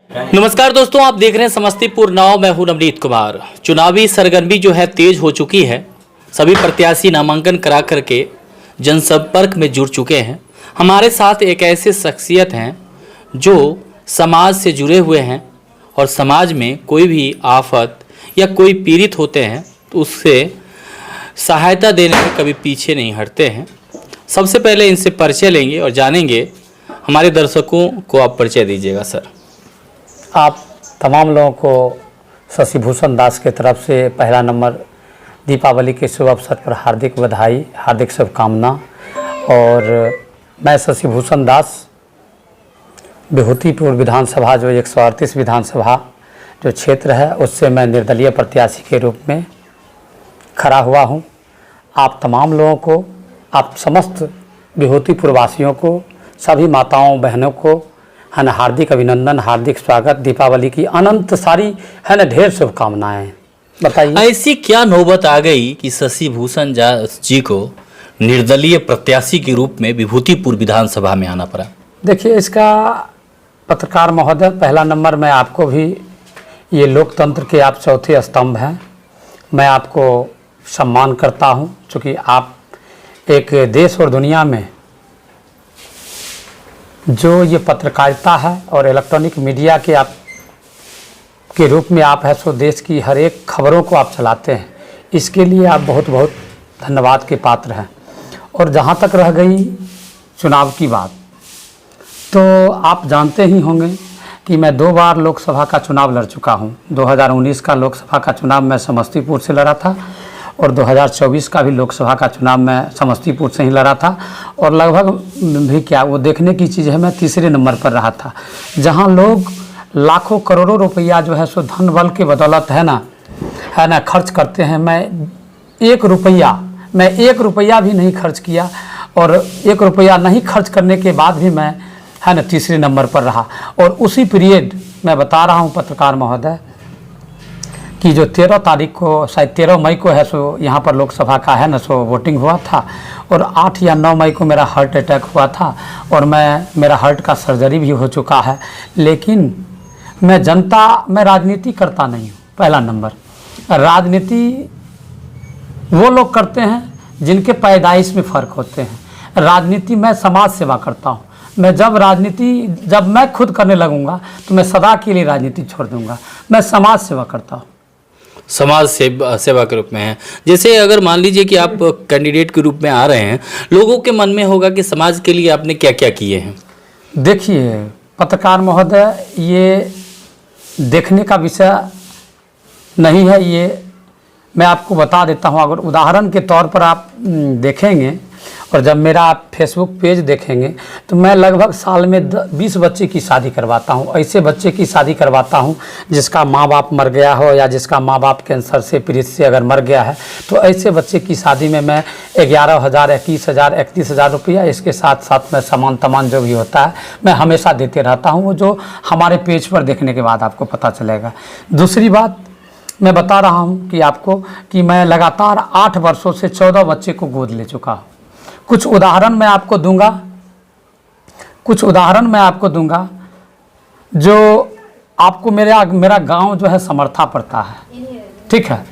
नमस्कार दोस्तों, आप देख रहे हैं समस्तीपुर नाव। मैं हूं नवनीत कुमार। चुनावी सरगर्मी जो है तेज हो चुकी है। सभी प्रत्याशी नामांकन करा करके जनसंपर्क में जुड़ चुके हैं। हमारे साथ एक ऐसे शख्सियत हैं जो समाज से जुड़े हुए हैं और समाज में कोई भी आफत या कोई पीड़ित होते हैं तो उससे सहायता देने में कभी पीछे नहीं हटते हैं। सबसे पहले इनसे परिचय लेंगे और जानेंगे। हमारे दर्शकों को आप परिचय दीजिएगा सर। आप तमाम लोगों को शशिभूषण दास के तरफ से पहला नंबर दीपावली के शुभ अवसर पर हार्दिक बधाई, हार्दिक शुभकामना। और मैं शशिभूषण दास विभूतिपुर विधानसभा जो 138 विधानसभा जो क्षेत्र है उससे मैं निर्दलीय प्रत्याशी के रूप में खड़ा हुआ हूं। आप तमाम लोगों को, आप समस्त विभूतिपुर वासियों को, सभी माताओं बहनों को है ना हार्दिक अभिनंदन, हार्दिक स्वागत। दीपावली की अनंत सारी है ना ढेर शुभकामनाएं। बताइए ऐसी क्या नौबत आ गई कि शशिभूषण जी को निर्दलीय प्रत्याशी के रूप में विभूतिपुर विधानसभा में आना पड़ा? देखिए, इसका पत्रकार महोदय, पहला नंबर मैं आपको भी, ये लोकतंत्र के आप चौथे स्तंभ हैं, मैं आपको सम्मान करता हूं, चूँकि आप एक देश और दुनिया में जो ये पत्रकारिता है और इलेक्ट्रॉनिक मीडिया के आप के रूप में आप है सो देश की हर एक खबरों को आप चलाते हैं, इसके लिए आप बहुत बहुत धन्यवाद के पात्र हैं। और जहाँ तक रह गई चुनाव की बात, तो आप जानते ही होंगे कि मैं 2 बार लोकसभा का चुनाव लड़ चुका हूँ। 2019 का लोकसभा का चुनाव मैं समस्तीपुर से लड़ा था और 2024 का भी लोकसभा का चुनाव मैं समस्तीपुर से ही लड़ा था। और लगभग भी क्या वो देखने की चीज़ है, मैं तीसरे नंबर पर रहा था। जहां लोग लाखों करोड़ों रुपया जो है सो धन बल के बदौलत है ना खर्च करते हैं, मैं 1 रुपया भी नहीं खर्च किया। और 1 रुपया नहीं खर्च करने के बाद भी मैं है ना तीसरे नंबर पर रहा। और उसी पीरियड मैं बता रहा हूँ पत्रकार महोदय कि जो 13 तारीख को, शायद 13 मई को है सो यहाँ पर लोकसभा का है ना सो वोटिंग हुआ था। और 8 या 9 मई को मेरा हार्ट अटैक हुआ था और मेरा हार्ट का सर्जरी भी हो चुका है। लेकिन मैं राजनीति करता नहीं हूँ। पहला नंबर, राजनीति वो लोग करते हैं जिनके पैदाइश में फ़र्क होते हैं। राजनीति मैं समाज सेवा करता हूँ। जब मैं खुद करने लगूंगा तो मैं सदा के लिए राजनीति छोड़ दूंगा। मैं समाज सेवा करता हूँ। समाज सेवा के रूप में है। जैसे अगर मान लीजिए कि आप कैंडिडेट के रूप में आ रहे हैं, लोगों के मन में होगा कि समाज के लिए आपने क्या क्या किए हैं। देखिए पत्रकार महोदय, ये देखने का विषय नहीं है। ये मैं आपको बता देता हूँ। अगर उदाहरण के तौर पर आप देखेंगे और जब मेरा आप फेसबुक पेज देखेंगे तो मैं लगभग साल में 20 बच्चे की शादी करवाता हूँ। ऐसे बच्चे की शादी करवाता हूँ जिसका माँ बाप मर गया हो या जिसका माँ बाप कैंसर से पीड़ित से अगर मर गया है, तो ऐसे बच्चे की शादी में मैं 11,000, 21,000, 31,000 रुपया, इसके साथ साथ में सामान जो भी होता है मैं हमेशा देते रहता हूँ। वो जो हमारे पेज पर देखने के बाद आपको पता चलेगा। दूसरी बात मैं बता रहा हूँ कि आपको कि मैं लगातार 8 वर्षों से 14 बच्चे को गोद ले चुका हूँ। कुछ उदाहरण मैं आपको दूंगा जो आपको मेरा गांव जो है समर्था पड़ता है, ठीक है।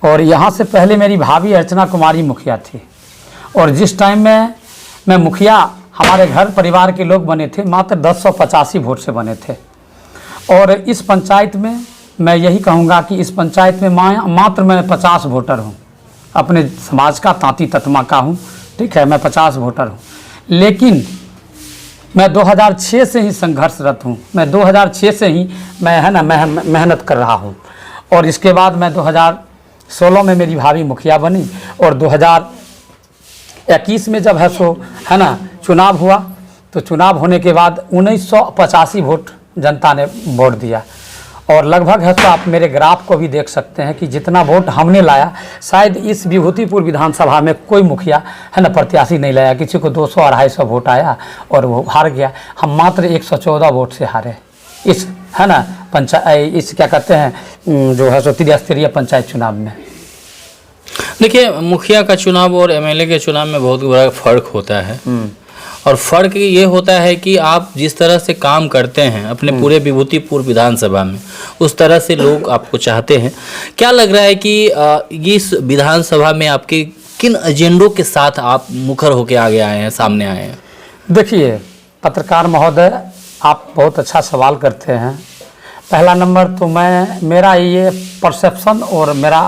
और यहाँ से पहले मेरी भाभी अर्चना कुमारी मुखिया थी। और जिस टाइम में मैं मुखिया, हमारे घर परिवार के लोग बने थे, मात्र 1085 वोट से बने थे। और इस पंचायत में मैं यही कहूँगा कि इस पंचायत में मात्र मैं 50 वोटर हूँ। अपने समाज का, तांती ततमा का हूँ, ठीक है। मैं 50 वोटर हूँ। लेकिन मैं 2006 से ही संघर्षरत हूँ। मैं 2006 से ही मैं है ना मेहनत कर रहा हूँ। और इसके बाद मैं 2016 में मेरी भाभी मुखिया बनी। और 2021 में जब है सो है ना चुनाव हुआ, तो चुनाव होने के बाद 1985 वोट जनता ने वोट दिया। और लगभग है तो आप मेरे ग्राफ को भी देख सकते हैं कि जितना वोट हमने लाया, शायद इस विभूतिपुर विधानसभा में कोई मुखिया है ना प्रत्याशी नहीं लाया। किसी को 200-250 वोट आया और वो हार गया। हम मात्र 114 वोट से हारे इस है ना इस क्या कहते हैं जो है सो त्रिस्तरीय पंचायत चुनाव में। देखिए, मुखिया का चुनाव और एमएलए के चुनाव में बहुत बड़ा फर्क होता है। और फर्क ये होता है कि आप जिस तरह से काम करते हैं अपने पूरे विभूतिपुर विधानसभा में, उस तरह से लोग आपको चाहते हैं। क्या लग रहा है कि इस विधानसभा में आपके किन एजेंडों के साथ आप मुखर होकर आगे आए हैं, सामने आए हैं? देखिए पत्रकार महोदय, आप बहुत अच्छा सवाल करते हैं। पहला नंबर तो मेरा ये परसेप्शन और मेरा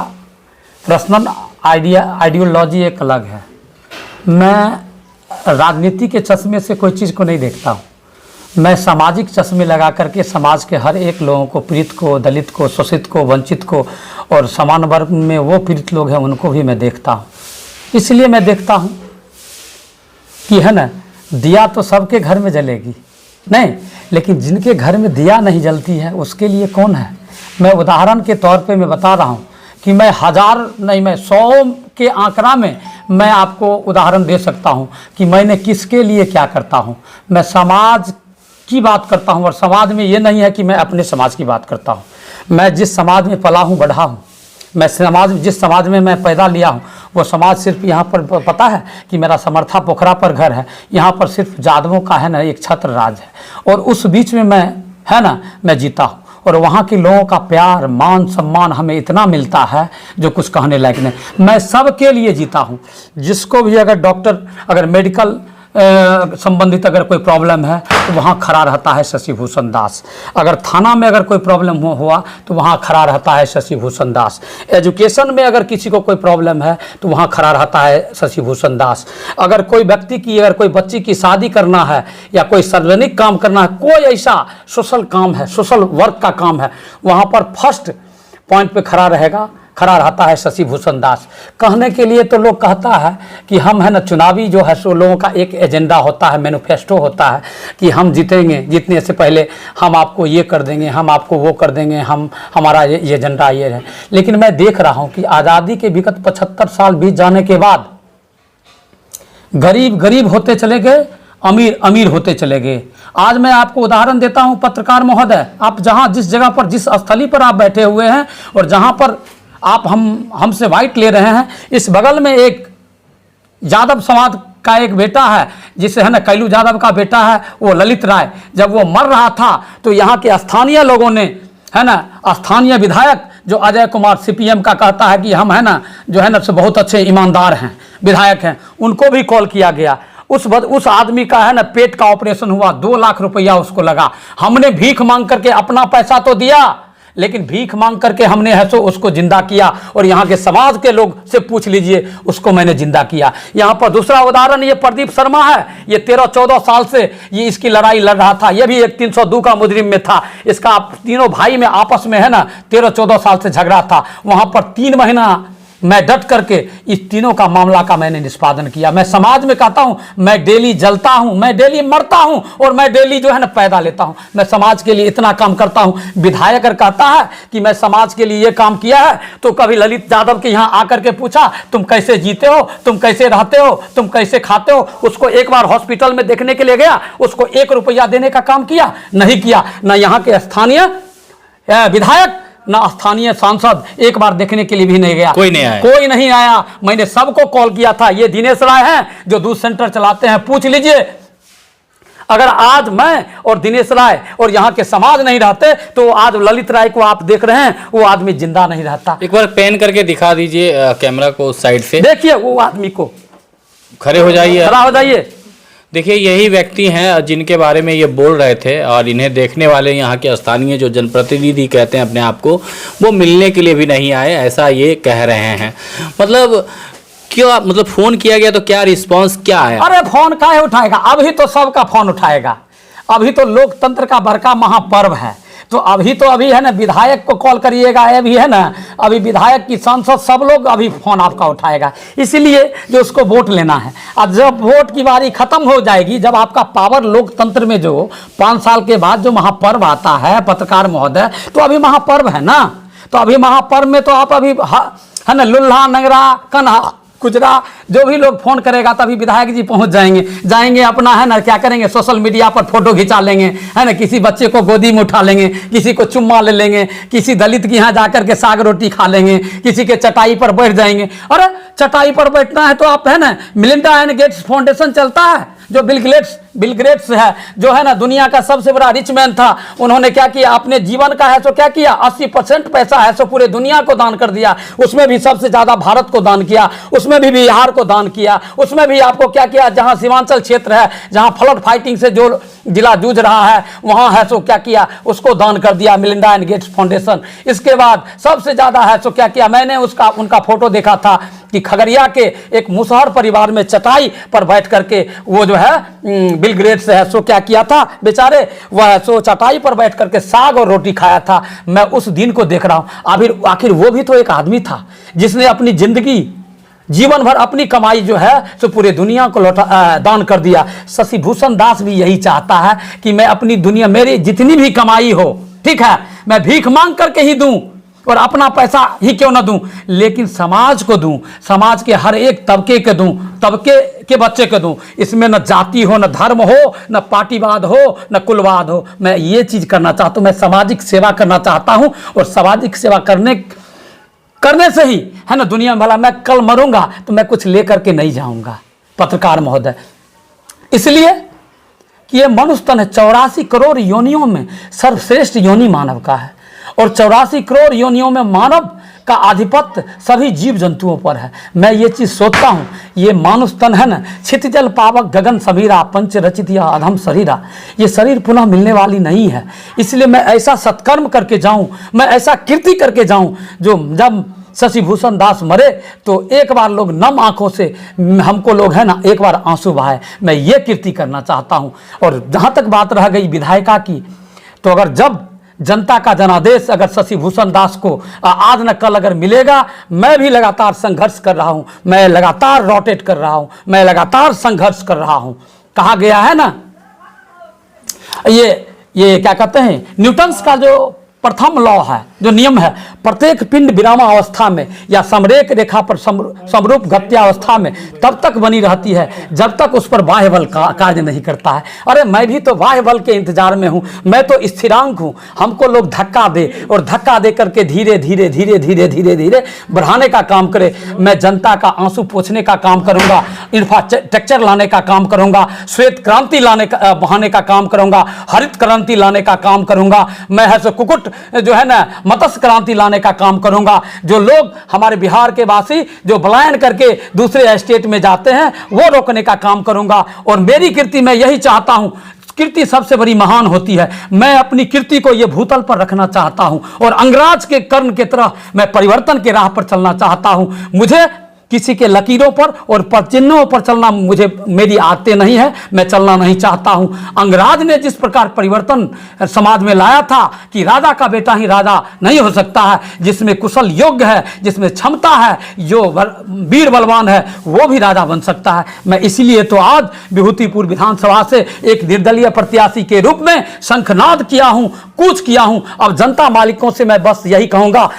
पर्सनल आइडियोलॉजी एक अलग है। मैं राजनीति के चश्मे से कोई चीज़ को नहीं देखता हूँ। मैं सामाजिक चश्मे लगा करके समाज के हर एक लोगों को, पीड़ित को, दलित को, शोषित को, वंचित को और समान वर्ग में वो पीड़ित लोग हैं उनको भी मैं देखता हूँ। इसलिए मैं देखता हूँ कि है ना, दिया तो सबके घर में जलेगी नहीं, लेकिन जिनके घर में दिया नहीं जलती है उसके लिए कौन है। मैं उदाहरण के तौर पे मैं बता रहा हूँ कि मैं 1000 नहीं, मैं 100 के आंकड़ा में मैं आपको उदाहरण दे सकता हूँ कि मैंने किसके लिए क्या करता हूँ। मैं समाज की बात करता हूँ और समाज में ये नहीं है कि मैं अपने समाज की बात करता हूँ। मैं जिस समाज में पला हूँ, बढ़ा हूँ, मैं जिस समाज में मैं पैदा लिया हूँ, वो समाज सिर्फ यहाँ पर पता है कि मेरा समर्था पोखरा पर घर है, यहाँ पर सिर्फ जादवों का है ना एक छत्र राज है, और उस बीच में मैं है ना मैं जीता हूँ। और वहाँ के लोगों का प्यार, मान, सम्मान हमें इतना मिलता है जो कुछ कहने लायक नहीं। मैं सबके लिए जीता हूँ। जिसको भी अगर डॉक्टर, अगर मेडिकल संबंधित अगर कोई प्रॉब्लम है तो वहाँ खड़ा रहता है शशि भूषण दास। अगर थाना में अगर कोई प्रॉब्लम हुआ तो वहाँ खड़ा रहता है शशि भूषण दास। एजुकेशन में अगर किसी को कोई प्रॉब्लम है तो वहाँ खड़ा रहता है शशि भूषण दास। अगर कोई व्यक्ति की, अगर कोई बच्ची की शादी करना है या कोई सार्वजनिक काम करना है, कोई ऐसा सोशल काम है, सोशल वर्क का काम है, वहाँ पर फर्स्ट पॉइंट पे खड़ा रहता है शशि भूषण दास। कहने के लिए तो लोग कहता है कि हम है ना चुनावी जो है सो लोगों का एक एजेंडा होता है, मैनिफेस्टो होता है कि हम जीतेंगे, जीतने से पहले हम आपको ये कर देंगे, हम आपको वो कर देंगे, हमारा ये एजेंडा ये है। लेकिन मैं देख रहा हूँ कि आज़ादी के विगत 75 साल बीत जाने के बाद गरीब गरीब होते चले गए, अमीर अमीर होते चले गए। आज मैं आपको उदाहरण देता हूँ पत्रकार महोदय, आप जहाँ जिस जगह पर, जिस स्थली पर आप बैठे हुए हैं और जहाँ पर आप हमसे वाइट ले रहे हैं, इस बगल में एक यादव समाज का एक बेटा है जिसे है ना कैलू यादव का बेटा है, वो ललित राय। जब वो मर रहा था तो यहाँ के स्थानीय लोगों ने है ना, स्थानीय विधायक जो अजय कुमार सीपीएम का कहता है कि हम है ना जो है ना से बहुत अच्छे ईमानदार हैं, विधायक हैं, उनको भी कॉल किया गया। उस आदमी का है ना पेट का ऑपरेशन हुआ, 2 लाख रुपया उसको लगा। हमने भीख मांग करके, अपना पैसा तो दिया लेकिन भीख मांग करके हमने है सो उसको जिंदा किया। और यहाँ के समाज के लोग से पूछ लीजिए, उसको मैंने जिंदा किया। यहाँ पर दूसरा उदाहरण ये प्रदीप शर्मा है, ये 13-14 साल से ये इसकी लड़ाई लड़ रहा था। ये भी एक 302 का मुजरिम में था। इसका तीनों भाई में आपस में है ना 13-14 साल से झगड़ा था। वहाँ पर 3 महीना मैं डट करके इस तीनों का मामला का मैंने निष्पादन किया। मैं समाज में कहता हूं, मैं डेली जलता हूं, मैं डेली मरता हूं और मैं डेली जो है ना पैदा लेता हूं। मैं समाज के लिए इतना काम करता हूं। विधायक अगर कहता है कि मैं समाज के लिए ये काम किया है तो कभी ललित यादव के यहाँ आकर के पूछा, तुम कैसे जीते हो, तुम कैसे रहते हो, तुम कैसे खाते हो। उसको एक बार हॉस्पिटल में देखने के लिए गया, उसको 1 रुपया देने का काम किया? नहीं किया। ना यहाँ के स्थानीय विधायक ना स्थानीय सांसद एक बार देखने के लिए भी नहीं गया। कोई नहीं आया। मैंने सबको कॉल किया था। ये दिनेश राय हैं जो दूध सेंटर चलाते हैं, पूछ लीजिए। अगर आज मैं और दिनेश राय और यहाँ के समाज नहीं रहते तो आज ललित राय को आप देख रहे हैं, वो आदमी जिंदा नहीं रहता। एक बार पेन करके दिखा दीजिए कैमरा को उस साइड से, देखिए वो आदमी को। खड़े हो जाइए, खड़ा हो जाइए। देखिए यही व्यक्ति हैं जिनके बारे में ये बोल रहे थे और इन्हें देखने वाले यहाँ के स्थानीय जो जनप्रतिनिधि कहते हैं अपने आप को, वो मिलने के लिए भी नहीं आए, ऐसा ये कह रहे हैं। मतलब क्यों, मतलब फोन किया गया तो क्या रिस्पांस क्या है? अरे फोन काहे उठाएगा, अभी तो सबका फोन उठाएगा। अभी तो लोकतंत्र का बड़का महापर्व है, तो अभी है ना विधायक को कॉल करिएगा, अभी है ना अभी विधायक की सांसद सब लोग अभी फोन आपका उठाएगा। इसलिए जो उसको वोट लेना है। और जब वोट की बारी खत्म हो जाएगी, जब आपका पावर लोकतंत्र में जो 5 साल के बाद जो महापर्व आता है पत्रकार महोदय, तो अभी महापर्व है ना, तो अभी महापर्व में तो आप अभी है ना लुल्हा नगरा कन्हा कुजरा जो भी लोग फोन करेगा तभी विधायक जी पहुंच जाएंगे अपना है ना क्या करेंगे, सोशल मीडिया पर फोटो खिंचा लेंगे, है ना, किसी बच्चे को गोदी में उठा लेंगे, किसी को चुम्मा ले लेंगे, किसी दलित के यहाँ जाकर के साग रोटी खा लेंगे, किसी के चटाई पर बैठ जाएंगे। अरे चटाई पर बैठना है तो आप है ना मिलिंडा एंड गेट्स फाउंडेशन चलता है, जो बिल गेट्स है, जो है ना दुनिया का सबसे बड़ा रिच मैन था, उन्होंने क्या किया, अपने जीवन का है सो क्या किया, 80% पैसा है सो पूरे दुनिया को दान कर दिया। उसमें भी सबसे ज्यादा भारत को दान किया, उसमें भी बिहार को दान किया, उसमें भी आपको क्या किया, जहां सीमांचल क्षेत्र है, जहां फ्लड फाइटिंग से जो जिला जूझ रहा है, वहां है सो क्या किया, उसको दान कर दिया, मिलिंडा एंड गेट्स फाउंडेशन। इसके बाद सबसे ज्यादा है सो क्या किया, मैंने उनका फोटो देखा था कि खगड़िया के एक मुसहर परिवार में चटाई पर बैठ करके वो जो है बिल गेट्स है सो क्या किया था बेचारे, वह सो चटाई पर बैठ करके साग और रोटी खाया था। मैं उस दिन को देख रहा हूं। आखिर वो भी तो एक आदमी था जिसने अपनी जिंदगी जीवन भर अपनी कमाई जो है सो पूरे दुनिया को दान कर दिया। शशि भूषण दास भी यही चाहता है कि मैं अपनी दुनिया, मेरी जितनी भी कमाई हो, ठीक है, मैं भीख मांग करके ही दूं और अपना पैसा ही क्यों ना दूं, लेकिन समाज को दूं, समाज के हर एक तबके के दूं, तबके के बच्चे को दूं। इसमें न जाति हो, न धर्म हो, न पार्टीवाद हो, न कुलवाद हो। मैं ये चीज करना चाहता हूं, मैं सामाजिक सेवा करना चाहता हूं और सामाजिक सेवा करने से ही है ना दुनिया में भला। मैं कल मरूंगा तो मैं कुछ लेकर के नहीं जाऊंगा पत्रकार महोदय, इसलिए कि ये मनुष्य तन है। 84 करोड़ योनियों में सर्वश्रेष्ठ योनि मानव का है और 84 करोड़ योनियों में मानव का आधिपत्य सभी जीव जंतुओं पर है। मैं ये चीज सोचता हूँ, ये मानुष तन है ना, छित जल पावक गगन समीरा, पंच रचित या अधम शरीरा, ये शरीर पुनः मिलने वाली नहीं है। इसलिए मैं ऐसा सत्कर्म करके जाऊं, मैं ऐसा कीर्ति करके जाऊं, जो जब शशि भूषण दास मरे तो एक बार लोग नम आंखों से हमको लोग है ना एक बार आंसू बहाए। मैं ये कीर्ति करना चाहता हूं। और जहां तक बात रह गई विधायिका की, तो अगर जब जनता का जनादेश अगर शशि भूषण दास को आज न कल अगर मिलेगा, मैं भी लगातार संघर्ष कर रहा हूं, मैं लगातार रोटेट कर रहा हूं, मैं लगातार संघर्ष कर रहा हूं। कहा गया है ना, ये क्या कहते हैं, न्यूटन्स का जो प्रथम लॉ है, जो नियम है, प्रत्येक पिंड विरामावस्था में या समरेख रेखा पर समरूप गत्यावस्था में तब तक बनी रहती है जब तक उस पर बाह्य बल कार्य नहीं करता है। अरे मैं भी तो बाह्य बल के इंतजार में हूं, मैं तो स्थिरांक हूं। हमको लोग धक्का दे और धक्का दे करके धीरे धीरे धीरे धीरे धीरे धीरे बढ़ाने का काम करे। मैं जनता का आंसू पोंछने का काम करूंगा, इंफ्रास्ट्रक्चर लाने का काम करूंगा, श्वेत क्रांति बहाने का काम करूंगा, हरित क्रांति लाने का काम करूंगा, मैं है सो कुकुट जो है ना मत्स्य क्रांति लाने का काम करूंगा। जो लोग हमारे बिहार के वासी जो पलायन करके दूसरे स्टेट में जाते हैं वो रोकने का काम करूंगा। और मेरी कीर्ति, मैं यही चाहता हूं, कीर्ति सबसे बड़ी महान होती है। मैं अपनी कीर्ति को ये भूतल पर रखना चाहता हूं और अंगराज के कर्ण की तरह मैं परिवर्तन के राह पर चलना चाहता हूं। मुझे किसी के लकीरों पर और पदचिन्हों पर चलना मेरी आदतें नहीं है, मैं चलना नहीं चाहता हूं। अंगराज ने जिस प्रकार परिवर्तन समाज में लाया था कि राजा का बेटा ही राजा नहीं हो सकता है, जिसमें कुशल योग्य है, जिसमें क्षमता है, जो वीर बलवान है, वो भी राजा बन सकता है। मैं इसीलिए तो आज विभूतिपुर विधानसभा से एक निर्दलीय प्रत्याशी के रूप में शंखनाद किया हूं, कूच किया हूं। अब जनता मालिकों से मैं बस यही कहूंगा,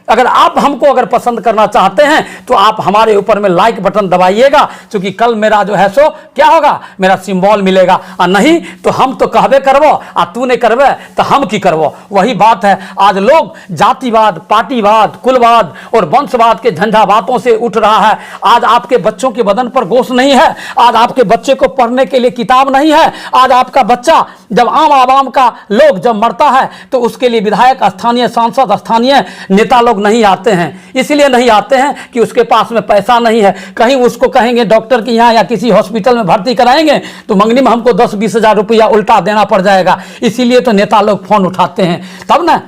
अगर आप हमको अगर पसंद करना चाहते हैं तो आप हमारे ऊपर में लाइक बटन दबाइएगा, क्योंकि कल मेरा जो है सो क्या होगा, मेरा सिंबल मिलेगा। और नहीं तो हम तो कहबे करबो आ तू नहीं करबे तो हम की करबो। वही बात है। आज लोग जातिवाद, पार्टीवाद, कुलवाद और वंशवाद के झंझावातों से उठ रहा है। आज आपके बच्चों के बदन पर गोश्त नहीं है, आज आपके बच्चे को पढ़ने के लिए किताब नहीं है। आज आपका बच्चा जब आम आवाम का लोग जब मरता है तो उसके लिए विधायक, स्थानीय सांसद, स्थानीय नेता लोग नहीं आते हैं। इसलिए नहीं आते हैं कि उसके पास में पैसा नहीं है। कहीं उसको कहेंगे डॉक्टर के यहाँ या किसी हॉस्पिटल में भर्ती कराएंगे तो मंगनी में हमको 10-20 हज़ार रुपया उल्टा देना पड़ जाएगा। इसीलिए तो नेता लोग फोन उठाते हैं। तब ना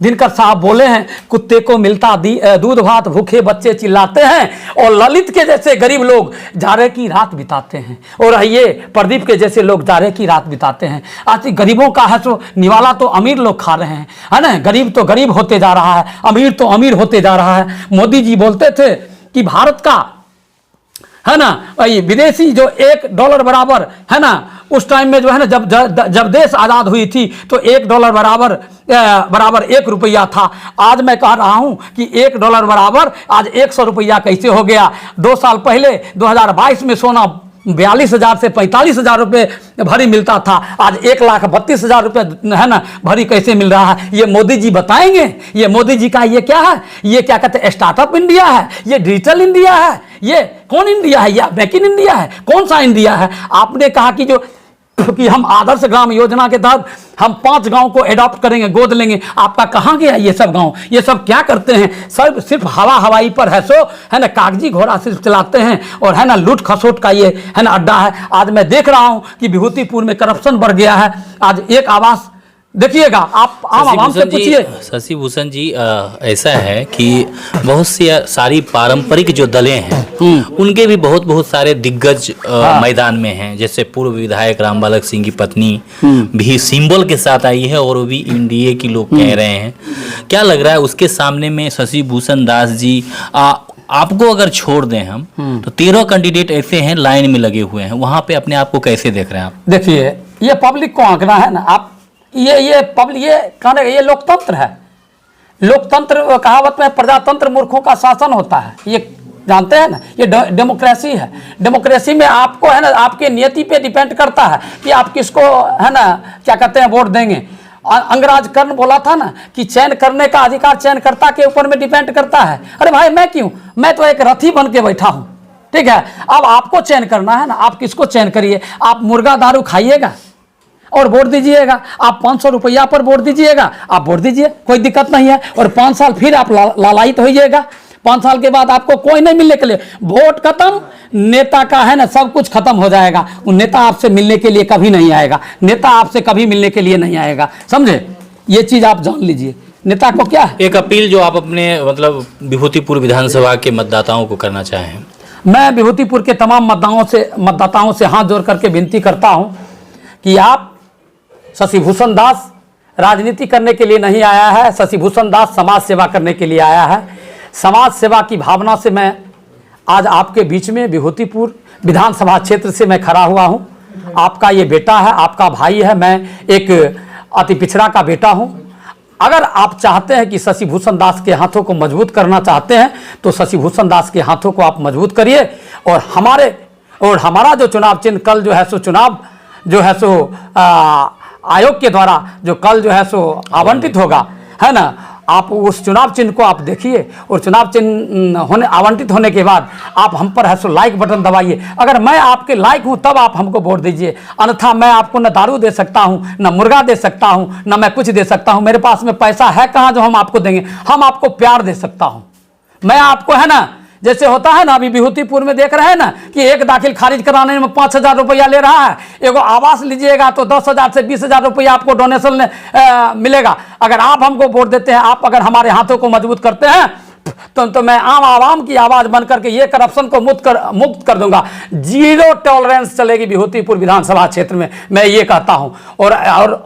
दिनकर साहब बोले हैं, कुत्ते को मिलता दूध भात, भूखे बच्चे चिल्लाते हैं, और ललित के जैसे गरीब लोग जाड़े की रात बिताते हैं, और ये प्रदीप के जैसे लोग जाड़े की रात बिताते हैं। आज गरीबों का है तो निवाला तो अमीर लोग खा रहे हैं, है ना। गरीब तो गरीब होते जा रहा है, अमीर तो अमीर होते जा रहा है। मोदी जी बोलते थे कि भारत का है ना विदेशी जो $1 बराबर है ना, उस टाइम में जो है ना जब देश आज़ाद हुई थी तो $1 बराबर 1 रुपया था। आज मैं कह रहा हूं कि $1 बराबर आज 100 रुपया कैसे हो गया। 2 साल पहले 2022 में सोना 42,000 से 45,000 रुपये भरी मिलता था, आज 1,32,000 रुपये है ना भरी कैसे मिल रहा है? ये मोदी जी बताएंगे। ये मोदी जी का ये क्या है? ये क्या कहते हैं, स्टार्टअप इंडिया है, ये डिजिटल इंडिया है, ये कौन इंडिया है? या मेक इन इंडिया है? कौन सा इंडिया है? आपने कहा कि हम आदर्श ग्राम योजना के तहत हम 5 गांव को एडॉप्ट करेंगे, गोद लेंगे। आपका कहाँ गया ये सब गांव? ये सब क्या करते हैं? सब सिर्फ हवाई पर है सो है ना, कागजी घोड़ा सिर्फ चलाते हैं और है ना लूट खसोट का ये है ना अड्डा है। आज मैं देख रहा हूं कि विभूतिपुर में करप्शन बढ़ गया है। आज एक आवास देखिएगा, आप आम आवाम से पूछिए। शशि भूषण जी, ऐसा है कि बहुत सी सारी पारंपरिक जो दलें हैं उनके भी बहुत सारे दिग्गज मैदान में हैं। जैसे पूर्व विधायक रामबालक सिंह की पत्नी भी सिंबल के साथ आई है और वो भी एनडीए की लोग कह रहे हैं। क्या लग रहा है उसके सामने में शशि भूषण दास जी, आपको अगर छोड़ दें हम तो 13 कैंडिडेट ऐसे हैं लाइन में लगे हुए हैं, वहां पे अपने आप को कैसे देख रहे हैं आप? देखिए, ये पब्लिक को आंकना है ना। आप ये पब्लिक ये कहने, ये लोकतंत्र है। लोकतंत्र कहावत में प्रजातंत्र मूर्खों का शासन होता है, ये जानते हैं ना। ये डेमोक्रेसी है। डेमोक्रेसी में आपको है ना आपके नियति पे डिपेंड करता है कि आप किसको है ना क्या कहते हैं वोट देंगे। अंगराज कर्ण बोला था ना कि चयन करने का अधिकार चयनकर्ता के ऊपर में डिपेंड करता है। अरे भाई मैं क्यों, मैं तो एक रथी बन के बैठा हूँ, ठीक है। अब आपको चयन करना है ना, आप किसको चयन करिए। आप मुर्गा दारू खाइएगा और वोट दीजिएगा, आप 500 रुपया पर वोट दीजिएगा, आप वोट दीजिए, कोई दिक्कत नहीं है। और 5 साल फिर आप लालायित होइएगा। 5 साल के बाद आपको कोई नहीं मिलने के लिए, वोट खत्म, नेता का है ना सब कुछ खत्म हो जाएगा। वो नेता आपसे मिलने के लिए कभी नहीं आएगा। नेता आपसे कभी मिलने के लिए नहीं आएगा, समझे? ये चीज आप जान लीजिए। नेता को क्या है? एक अपील जो आप अपने मतलब विभूतिपुर विधानसभा के मतदाताओं को करना चाहें। मैं विभूतिपुर के तमाम मतदाताओं से हाथ जोड़ करके विनती करता हूं कि आप, शशि भूषण दास राजनीति करने के लिए नहीं आया है। शशि भूषण दास समाज सेवा करने के लिए आया है। समाज सेवा की भावना से मैं आज आपके बीच में विभूतिपुर विधानसभा क्षेत्र से मैं खड़ा हुआ हूं। आपका ये बेटा है, आपका भाई है, मैं एक अति पिछड़ा का बेटा हूं। अगर आप चाहते हैं कि शशि भूषण दास के हाथों को मजबूत करना चाहते हैं तो शशि भूषण दास के हाथों को आप मजबूत करिए। और हमारा जो चुनाव चिन्ह कल जो है सो चुनाव जो है सो आयोग के द्वारा जो कल जो है सो आवंटित होगा, है ना, आप उस चुनाव चिन्ह को आप देखिए और चुनाव चिन्ह आवंटित होने के बाद आप हम पर है सो लाइक बटन दबाइए। अगर मैं आपके लाइक हूं तब आप हमको वोट दीजिए, अन्यथा मैं आपको न दारू दे सकता हूं, न मुर्गा दे सकता हूं, न मैं कुछ दे सकता हूं। मेरे पास में पैसा है कहां जो हम आपको देंगे? हम आपको प्यार दे सकता हूं। मैं आपको है ना, जैसे होता है ना, अभी विभूतिपुर में देख रहे हैं ना कि एक दाखिल खारिज कराने में 5,000 रुपया ले रहा है। एगो आवास लीजिएगा तो 10,000 से 20,000 रुपया आपको डोनेशन मिलेगा। अगर आप हमको वोट देते हैं, आप अगर हमारे हाथों को मजबूत करते हैं तो मैं आम आवाम की आवाज बन करके ये करप्शन को मुक्त कर दूंगा। 0 टॉलरेंस चलेगी विभूतिपुर विधानसभा क्षेत्र में, मैं ये कहता हूं। और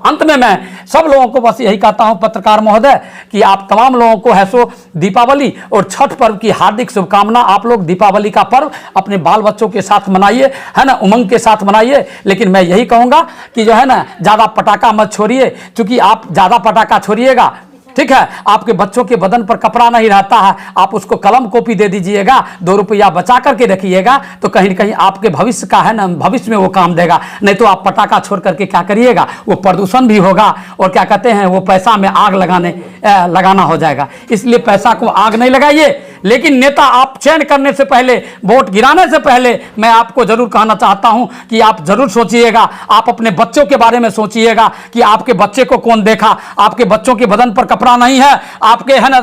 अंत में मैं सब लोगों को बस यही कहता हूं, पत्रकार महोदय, कि आप तमाम लोगों को है सो दीपावली और छठ पर्व की हार्दिक शुभकामना। आप लोग दीपावली का पर्व अपने बाल बच्चों के साथ मनाइए, है ना, उमंग के साथ मनाइए। लेकिन मैं यही कहूंगा कि जो है ना ज्यादा पटाखा मत छोड़िए, क्योंकि आप ज्यादा पटाखा छोड़िएगा, ठीक है, आपके बच्चों के बदन पर कपड़ा नहीं रहता है, आप उसको कलम कॉपी दे दीजिएगा, 2 रुपया बचा करके रखिएगा, तो कहीं न कहीं आपके भविष्य का है ना, भविष्य में वो काम देगा। नहीं तो आप पटाखा छोड़ करके क्या करिएगा, वो प्रदूषण भी होगा और क्या कहते हैं वो पैसा में आग लगाना हो जाएगा। इसलिए पैसा को आग नहीं लगाइए। लेकिन नेता आप चयन करने से पहले, वोट गिराने से पहले मैं आपको जरूर कहना चाहता हूं कि आप जरूर सोचिएगा, आप अपने बच्चों के बारे में सोचिएगा कि आपके बच्चे को कौन देखा। आपके बच्चों के बदन पर कपड़ा नहीं है, आपके है ना,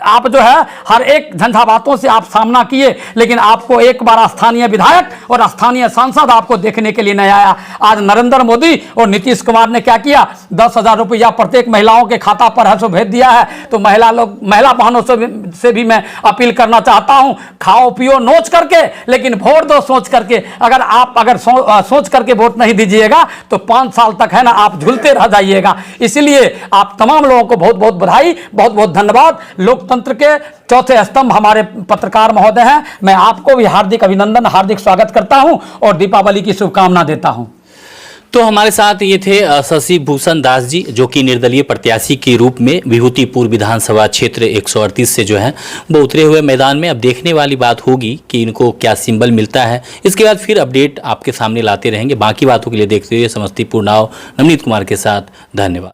आप जो है हर एक झंझावातों से आप सामना किए, लेकिन आपको एक बार स्थानीय विधायक और स्थानीय सांसद आपको देखने के लिए नहीं आया। आज नरेंद्र मोदी और नीतीश कुमार ने क्या किया, 10,000 रुपया प्रत्येक महिलाओं के खाता पर है सो भेज दिया है। तो महिला बहनों से भी मैं अपील करना चाहता हूं, खाओ पियो नोच करके, लेकिन वोट दो सोच करके। अगर सोच करके वोट नहीं दीजिएगा तो 5 साल तक है ना आप झूलते रह जाइएगा। इसलिए आप तमाम लोगों को बहुत बहुत बधाई, बहुत बहुत धन्यवाद। लोकतंत्र के चौथे स्तंभ हमारे पत्रकार महोदय हैं, मैं आपको भी हार्दिक अभिनंदन, हार्दिक स्वागत करता हूं और दीपावली की शुभकामना देता हूं। तो हमारे साथ ये थे शशि भूषण दास जी, जो कि निर्दलीय प्रत्याशी के रूप में विभूतिपुर विधानसभा क्षेत्र 138 से जो है वो उतरे हुए मैदान में। अब देखने वाली बात होगी कि इनको क्या सिंबल मिलता है। इसके बाद फिर अपडेट आपके सामने लाते रहेंगे। बाकी बातों के लिए देखते हुए समस्तीपुर नाव नवनीत कुमार के साथ, धन्यवाद।